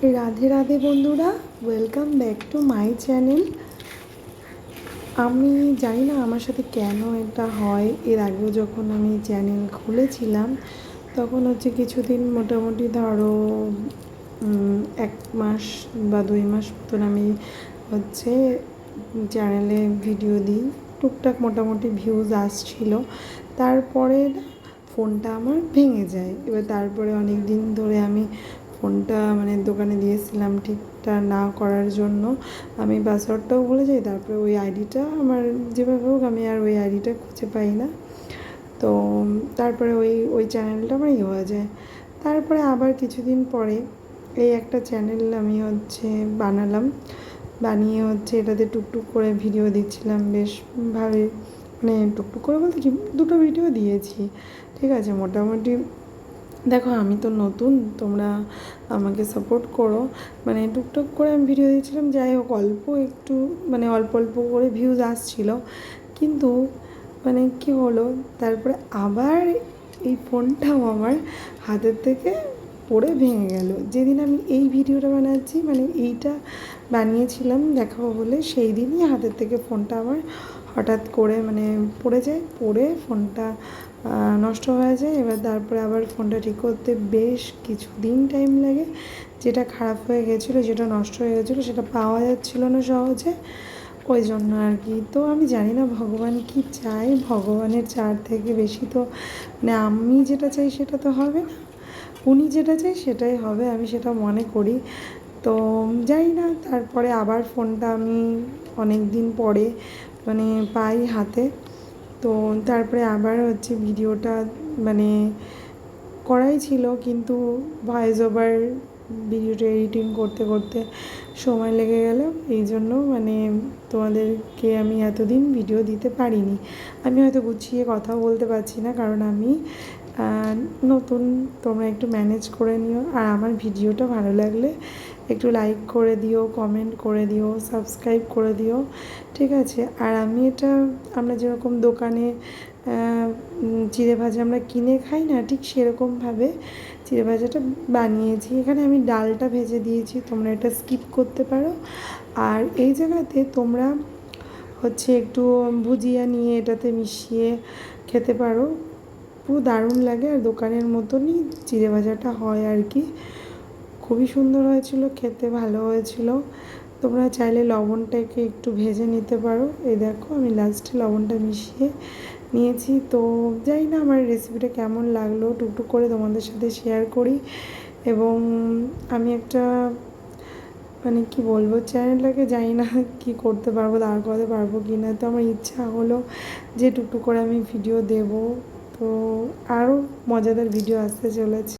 রাধে রাধে বন্ধুরা, welcome back to my channel. আমি জানি না আমার সাথে কেন এটা হয়। এর আগেও যখন আমি চ্যানেল খুলেছিলাম তখন কিছুদিন মোটামুটি ধরো 1 মাস বা 2 মাস মতন আমি চ্যানেলে ভিডিও দিই, টুকটাক মোটামুটি ভিউজ আসছিল। তারপরে ফোনটা আমার ভেঙে যায়। এবার তারপরে অনেক দিন ধরে আমি ফোনটা দোকানে দিয়েছিলাম ঠিকঠাক না করার জন্য। আমি পাসওয়ার্ডটাও ভুলে যাই, তারপরে ওই আইডিটা আমার যেভাবে হোক আমি আর ওই আইডিটা খুঁজে পাই না। তো তারপরে ওই চ্যানেলটা আমার হয়ে যায়। তারপরে আবার কিছুদিন পরে এই একটা চ্যানেল আমি বানালাম, বানিয়ে এটাতে টুকটুক করে ভিডিও দিচ্ছিলাম। বেশ ভাবে টুকটুক করে বলতে কি 2টো ভিডিও দিয়েছি, ঠিক আছে। মোটামুটি দেখো, আমি তো নতুন, তোমরা আমাকে সাপোর্ট করো। টুকটাক করে আমি ভিডিও দিয়েছিলাম, যাই হোক অল্প একটু অল্প অল্প করে ভিউজ আসছিল। কিন্তু কি হলো, তারপরে আবার এই ফোনটাও আমার হাতের থেকে পড়ে ভেঙে গেল। যেদিন আমি এই ভিডিওটা বানাচ্ছি এইটা বানিয়েছিলাম দেখাবো বলে, সেই দিনই হাতের থেকে ফোনটা আমার হঠাৎ করে পড়ে যায়, পড়ে ফোনটা নষ্ট হয়ে যায়। এবার তারপরে আবার ফোনটা ঠিক করতে বেশ কিছুদিন টাইম লাগে। যেটা খারাপ হয়ে গেছিলো, যেটা নষ্ট হয়ে গেছিলো, সেটা পাওয়া যাচ্ছিলো না সহজে, ওই জন্য আর কি। তো আমি জানি না ভগবান কি চায়, ভগবানের চার থেকে বেশি তো আমি যেটা চাই সেটা তো হবে না, উনি যেটা চাই সেটাই হবে, আমি সেটা মনে করি। তো জানি না, তারপরে আবার ফোনটা আমি অনেক দিন পরে পাই হাতে। তো তারপরে আবার ভিডিওটা করাই ছিল, কিন্তু ভয়েস ওভার ভিডিওটা এডিটিং করতে করতে সময় লেগে গেল। এই জন্য তোমাদেরকে আমি এতদিন ভিডিও দিতে পারিনি। আমি হয়তো গুছিয়ে কথাও বলতে পারছি না, কারণ আমি নতুন। তোমরা একটু ম্যানেজ করে নিও, আর আমার ভিডিওটা ভালো লাগলে একটু লাইক করে দিও, কমেন্ট করে দিও, সাবস্ক্রাইব করে দিও, ঠিক আছে। আর আমি আমরা যেরকম দোকানে চিড়ে ভাজা আমরা কিনে খাই না, ঠিক সেরকমভাবে চিড়ে ভাজাটা বানিয়েছি। এখানে আমি ডালটা ভেজে দিয়েছি, তোমরা এটা স্কিপ করতে পারো। আর এই জায়গাতে তোমরা একটু ভুজিয়া নিয়ে এটাতে মিশিয়ে খেতে পারো, পুরো দারুণ লাগে। আর দোকানের মতনই চিড়ে ভাজাটা হয় আর কি। খুবই সুন্দর হয়েছিল, খেতে ভালো হয়েছিল। তোমরা চাইলে লবণটাকে একটু ভেজে নিতে পারো। এই দেখো, আমি লাস্টে লবণটা মিশিয়ে নিয়েছি। তো জানি না আমার রেসিপিটা কেমন লাগলো, টুকটুক করে তোমাদের সাথে শেয়ার করি। এবং আমি একটা কি বলবো, চ্যানেলটাকে জানি না কি করতে পারবো, দাঁড় করাতে পারবো কি না। তো আমার ইচ্ছা হলো যে টুকটুক করে আমি ভিডিও দেব। তো আরও মজাদার ভিডিও আসতে চলেছে।